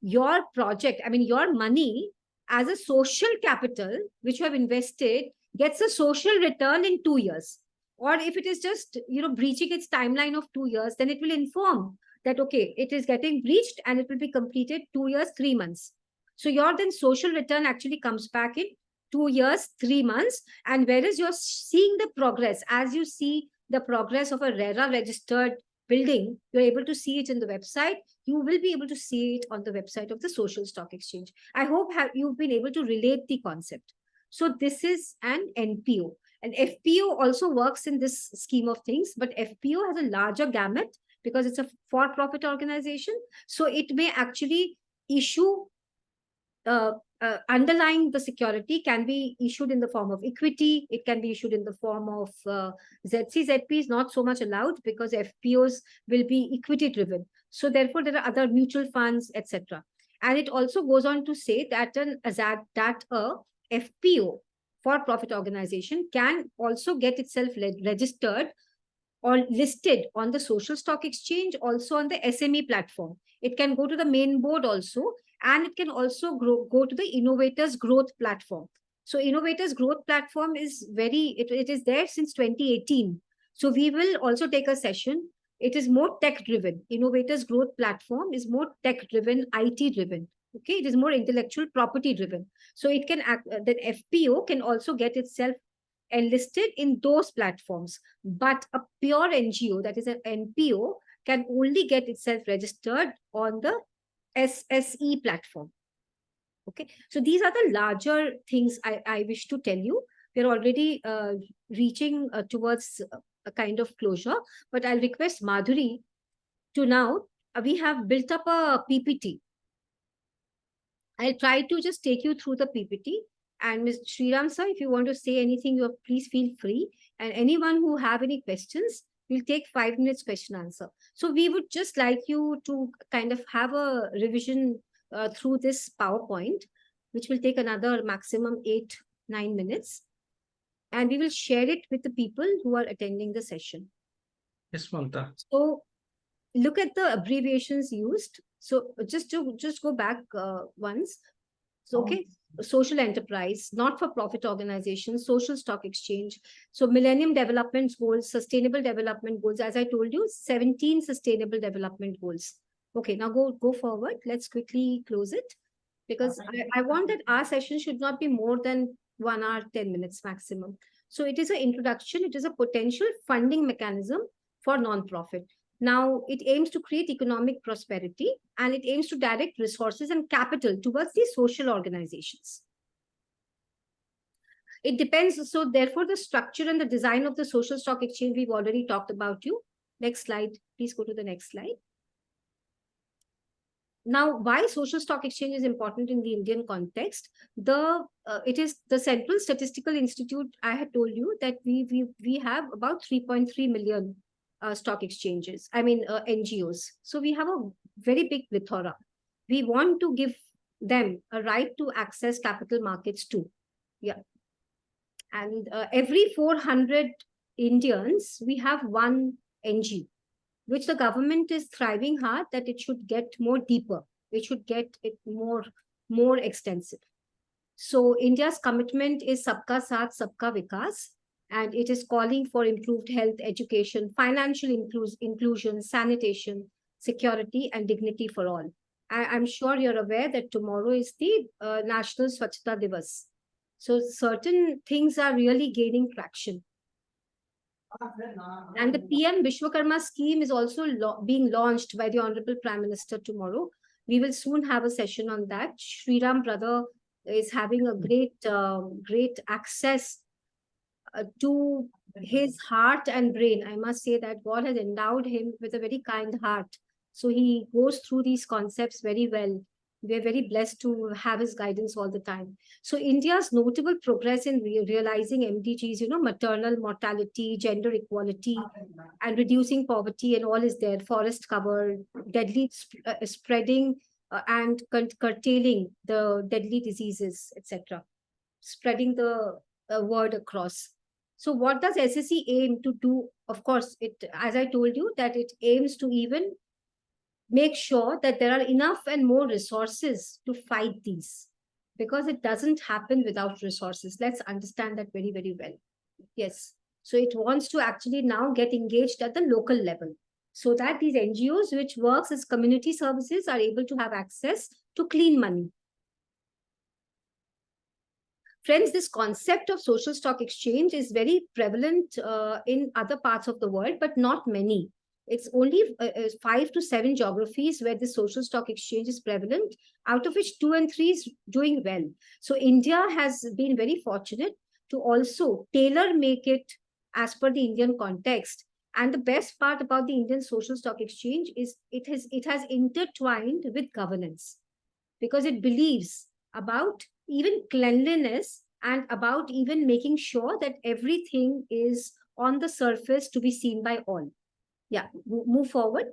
your project, I mean your money as a social capital which you have invested gets a social return in 2 years. Or if it is just breaching its timeline of 2 years, then it will inform that okay, it is getting breached and it will be completed 2 years 3 months. So your then social return actually comes back in 2 years 3 months, and whereas you're seeing the progress, as you see the progress of a RERA registered building, you're able to see it in the website. You will be able to see it on the website of the Social Stock Exchange. I hope you've been able to relate the concept. So this is an NPO. And FPO also works in this scheme of things, but FPO has a larger gamut because it's a for-profit organization. So it may actually issue underlying the security can be issued in the form of equity. It can be issued in the form of ZC, ZP is not so much allowed because FPOs will be equity driven. So therefore, there are other mutual funds, etc. And it also goes on to say that a FPO for-profit organization can also get itself registered or listed on the Social Stock Exchange, also on the SME platform. It can go to the main board also, and it can also go to the Innovators Growth Platform. So Innovators Growth Platform is it is there since 2018. So we will also take a session. It is more tech driven. Innovators Growth Platform is more tech driven, IT driven. Okay, it is more intellectual property driven. So it can act, that FPO can also get itself enlisted in those platforms. But a pure NGO, that is an NPO, can only get itself registered on the SSE platform. Okay, so these are the larger things I wish to tell you. We're already reaching towards a kind of closure, but I'll request Madhuri to now, we have built up a PPT. I'll try to just take you through the PPT. And Ms. Sriram sir, if you want to say anything, please feel free. And anyone who have any questions, we'll take 5 minutes question answer. So we would just like you to kind of have a revision through this PowerPoint, which will take another maximum 8-9 minutes. And we will share it with the people who are attending the session. Yes, Mamta. So look at the abbreviations used. So just go back once. So, okay, social enterprise, not-for-profit organization, social stock exchange. So Millennium Development Goals, Sustainable Development Goals, as I told you, 17 Sustainable Development Goals. Okay, now go forward. Let's quickly close it. because I want that our session should not be more than 1 hour, 10 minutes maximum. So it is an introduction, it is a potential funding mechanism for non-profit. Now, it aims to create economic prosperity and it aims to direct resources and capital towards these social organizations. It depends. So therefore, the structure and the design of the social stock exchange, we've already talked about you. Next slide. Please go to the next slide. Now, why social stock exchange is important in the Indian context? It is the Central Statistical Institute. I had told you that we have about 3.3 million stock exchanges. I mean NGOs. So we have a very big plethora. We want to give them a right to access capital markets too. Yeah, and every 400 Indians, we have one NGO, which the government is thriving hard that it should get more deeper. It should get it more extensive. So India's commitment is Sabka Saath, Sabka Vikas, and it is calling for improved health, education, financial inclusion, sanitation, security, and dignity for all. I'm sure you're aware that tomorrow is the National Swachhata Divas. So certain things are really gaining traction. And the PM Vishwakarma scheme is also being launched by the Honorable Prime Minister tomorrow. We will soon have a session on that. Sri Ram brother is having a great access to his heart and brain. I must say that God has endowed him with a very kind heart. So he goes through these concepts very well. We're very blessed to have his guidance all the time. So India's notable progress in realizing MDGs, maternal mortality, gender equality, and reducing poverty and all is there. Forest cover, deadly spreading and curtailing the deadly diseases, etc. Spreading the word across. So what does SSE aim to do? Of course, as I told you, that it aims to even make sure that there are enough and more resources to fight these, because it doesn't happen without resources. Let's understand that very, very well. Yes. So it wants to actually now get engaged at the local level so that these NGOs, which works as community services, are able to have access to clean money. Friends, this concept of social stock exchange is very prevalent in other parts of the world, but not many. It's only 5 to 7 geographies where the social stock exchange is prevalent, out of which 2 and 3 is doing well. So India has been very fortunate to also tailor make it as per the Indian context. And the best part about the Indian social stock exchange is it has intertwined with governance, because it believes about even cleanliness and about even making sure that everything is on the surface to be seen by all. Yeah, move forward.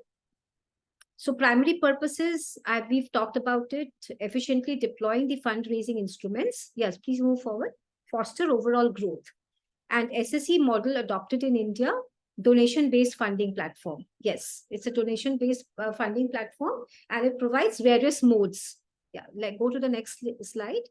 So primary purposes, we've talked about it, efficiently deploying the fundraising instruments. Yes, please move forward. Foster overall growth. And SSE model adopted in India, donation-based funding platform. Yes, it's a donation-based funding platform, and it provides various modes. Yeah, go to the next slide.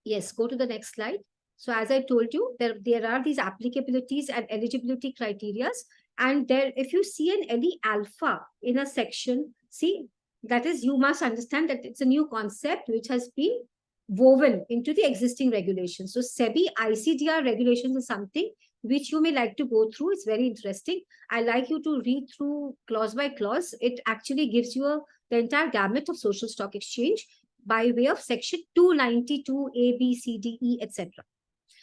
Yes, go to the next slide. So as I told you, there are these applicabilities and eligibility criteria. And there, if you see an LE alpha in a section, see, that is, you must understand that it's a new concept which has been woven into the existing regulations. So SEBI ICDR regulations is something which you may like to go through. It's very interesting. I like you to read through clause by clause. It actually gives you the entire gamut of social stock exchange by way of section 292 A, B, C, D, E, etc.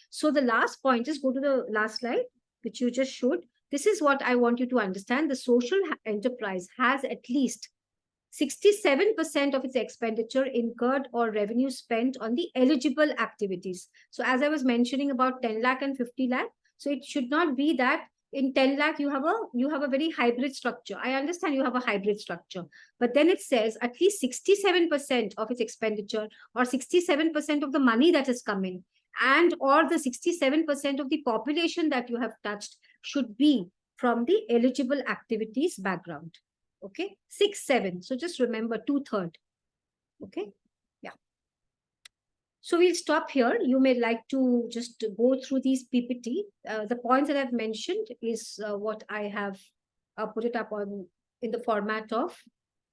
So the last point is, go to the last slide, which you just showed. This is what I want you to understand. The social enterprise has at least 67% of its expenditure incurred or revenue spent on the eligible activities. So as I was mentioning about 10 lakh and 50 lakh, so it should not be that in 10 lakh you have a very hybrid structure. I understand you have a hybrid structure, but then it says at least 67% of its expenditure or 67% of the money that is coming and or the 67% of the population that you have touched should be from the eligible activities background. Okay, 6, 7. So just remember 2/3. Okay, yeah. So we'll stop here. You may like to just go through these PPT. The points that I've mentioned is what I have put it up on in the format of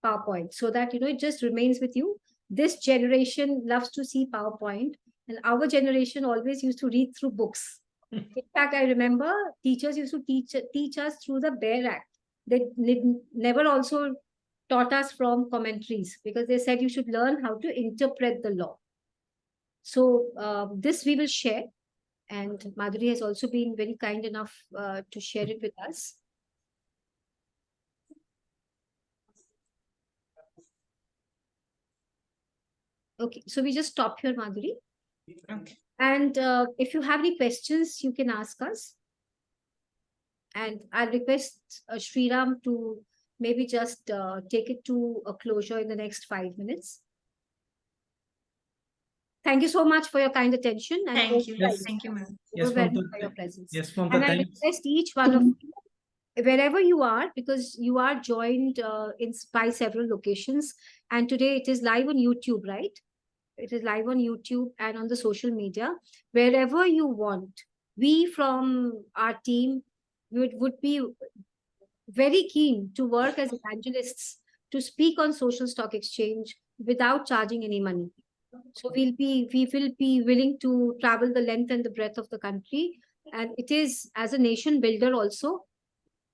PowerPoint, so that it just remains with you. This generation loves to see PowerPoint, and our generation always used to read through books. In fact, I remember teachers used to teach us through the Bear Act. They never also taught us from commentaries, because they said you should learn how to interpret the law. So this we will share, and Madhuri has also been very kind enough to share it with us. Okay, so we just stop here, Madhuri. Okay. And if you have any questions, you can ask us. And I'll request Sriram to maybe just take it to a closure in the next 5 minutes. Thank you so much for your kind attention, and Thank you. Yes. Thank you, ma'am. Yes, overwhelmed Mamta. by your presence. Yes, Mamta, And I thanks. request each one of you, wherever you are, because you are joined by several locations, and today it is live on YouTube, right? It is live on YouTube and on the social media. Wherever you want, we from our team would be very keen to work as evangelists to speak on social stock exchange without charging any money. So we will be willing to travel the length and the breadth of the country. And it is, as a nation builder also,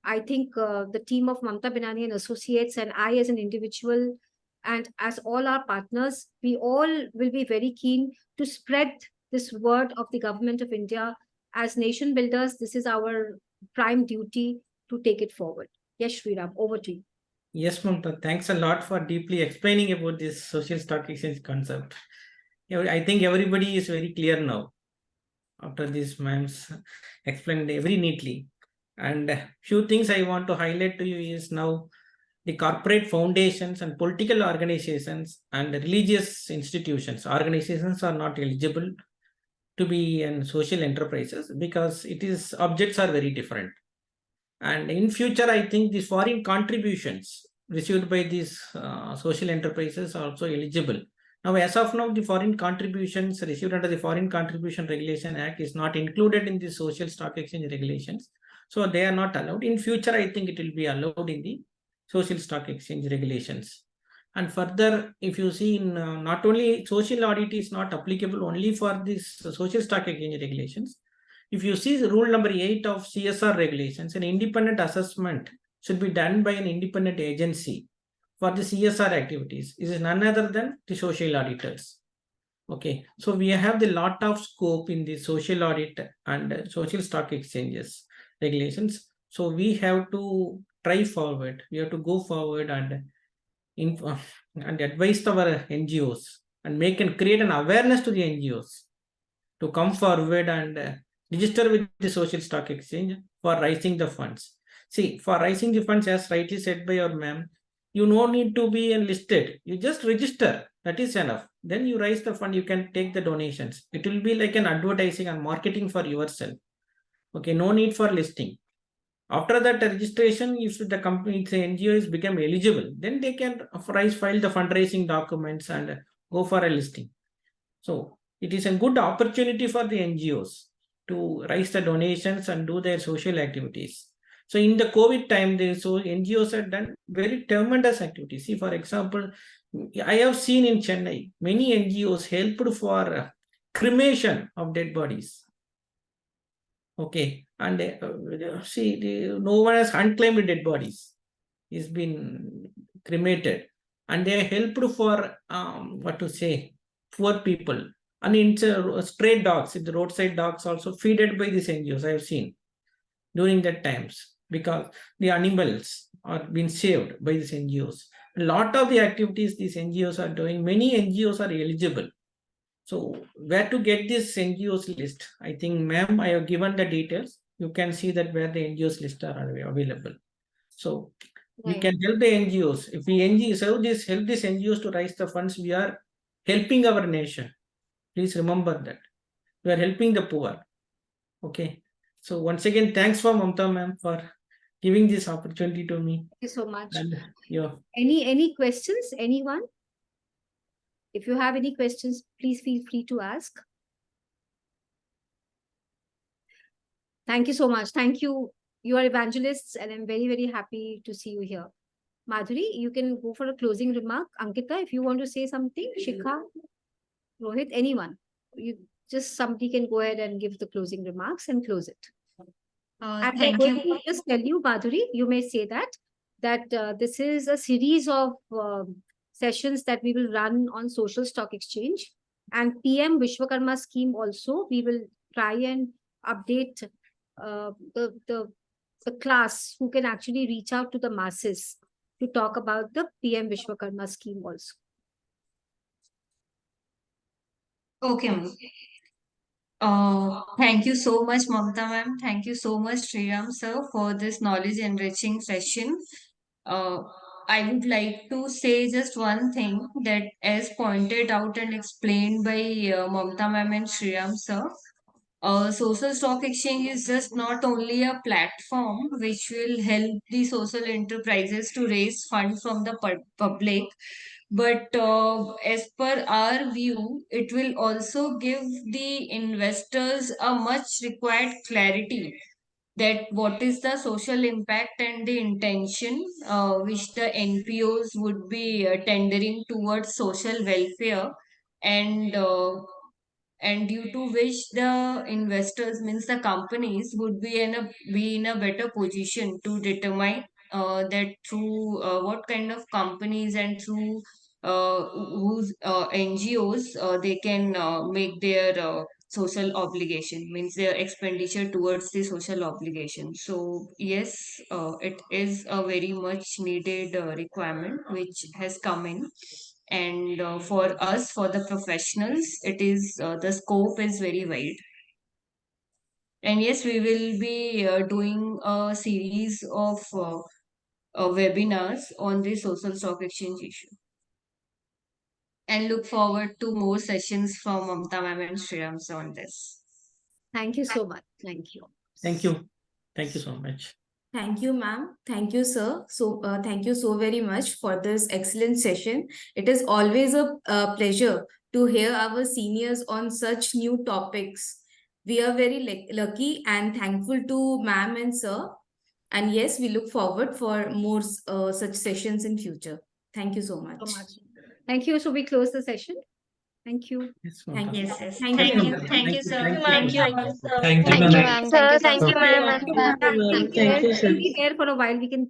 I think the team of Mamta Binani and Associates, and I as an individual, and as all our partners, we all will be very keen to spread this word of the government of India. As nation builders, this is our prime duty to take it forward. Yes, Sriram, over to you. Yes, Mamta, thanks a lot for deeply explaining about this social stock exchange concept. I think everybody is very clear now after this ma'am's explained very neatly. And few things I want to highlight to you is now the corporate foundations and political organizations and religious institutions, organizations are not eligible to be in social enterprises because it is objects are very different. And in future, I think the foreign contributions received by these social enterprises are also eligible. Now, as of now, the foreign contributions received under the Foreign Contribution Regulation Act is not included in the social stock exchange regulations. So they are not allowed. In future, I think it will be allowed in the social stock exchange regulations. And further, if you see in not only social audit is not applicable only for this social stock exchange regulations, if you see the rule number 8 of CSR regulations, an independent assessment should be done by an independent agency for the CSR activities. It is none other than the social auditors. Okay, so we have the lot of scope in the social audit and social stock exchanges regulations. So we have to try forward. We have to go forward and and advise our NGOs and make and create an awareness to the NGOs to come forward and register with the social stock exchange for raising the funds. See, for raising the funds, as rightly said by your ma'am, you no need to be enlisted. You just register. That is enough. Then you raise the fund, you can take the donations. It will be like an advertising and marketing for yourself. Okay, no need for listing. After that registration, if the company, the NGO is become eligible, then they can file the fundraising documents and go for a listing. So it is a good opportunity for the NGOs to raise the donations and do their social activities. So in the COVID time, NGOs have done very tremendous activities. See, for example, I have seen in Chennai, many NGOs helped for cremation of dead bodies. Okay, and no one has unclaimed dead bodies. It's been cremated, and they helped for what to say, poor people. And it's stray dogs, the roadside dogs also feeded by these NGOs. I have seen during that times because the animals are being saved by these NGOs. A lot of the activities these NGOs are doing, many NGOs are eligible. So where to get this NGOs list? I think, ma'am, I have given the details. You can see that where the NGOs list are available. So we can help the NGOs. If we help these NGOs to raise the funds, we are helping our nation. Please remember that. We are helping the poor. Okay. So once again, thanks for Mamta ma'am for giving this opportunity to me. Thank you so much. And yeah. Any questions? Anyone? If you have any questions, please feel free to ask. Thank you so much. Thank you. You are evangelists, and I'm very, very happy to see you here. Madhuri, you can go for a closing remark. Ankita, if you want to say something, Shikha, Rohit, anyone, you just somebody can go ahead and give the closing remarks and close it. And Thank going you. to just tell you, Madhuri, you may say that this is a series of sessions that we will run on social stock exchange, and PM Vishwakarma scheme also. We will try and update the class who can actually reach out to the masses to talk about the PM Vishwakarma scheme also. Okay, ma'am. Thank you so much, Mamta ma'am. Thank you so much, Sriram sir, for this knowledge enriching session. Uh, I would like to say just one thing that, as pointed out and explained by Mamta ma'am and Sriram sir, social stock exchange is just not only a platform which will help the social enterprises to raise funds from the public, but as per our view, it will also give the investors a much required clarity that what is the social impact and the intention which the NPOs would be tendering towards social welfare, and due to which the investors, means the companies, would be in a better position to determine that through what kind of companies and through whose NGOs they can make their social obligation, means their expenditure towards the social obligation. So yes, it is a very much needed requirement which has come in, and for us, for the professionals, it is the scope is very wide. And yes, we will be doing a series of webinars on the social stock exchange issue, and look forward to more sessions from Mamta ma'am and Sriram sir on this. Thank you so much. Thank you. Thank you. Thank you so much. Thank you, ma'am. Thank you, sir. So, thank you so very much for this excellent session. It is always a pleasure to hear our seniors on such new topics. We are very lucky and thankful to ma'am and sir. And yes, we look forward for more such sessions in future. Thank you so much. So much. Thank you. So we close the session. Thank you. Yes, Thank Mamta. you. Yes, yes. Thank Thank you. you. Thank you, sir. Thank you. Thank you, sir. Thank you, Thank you, ma'am. ma'am. Thank you, Thank you, sir. ma'am. Thank you. Thank you, sir. We'll be here for a while. We can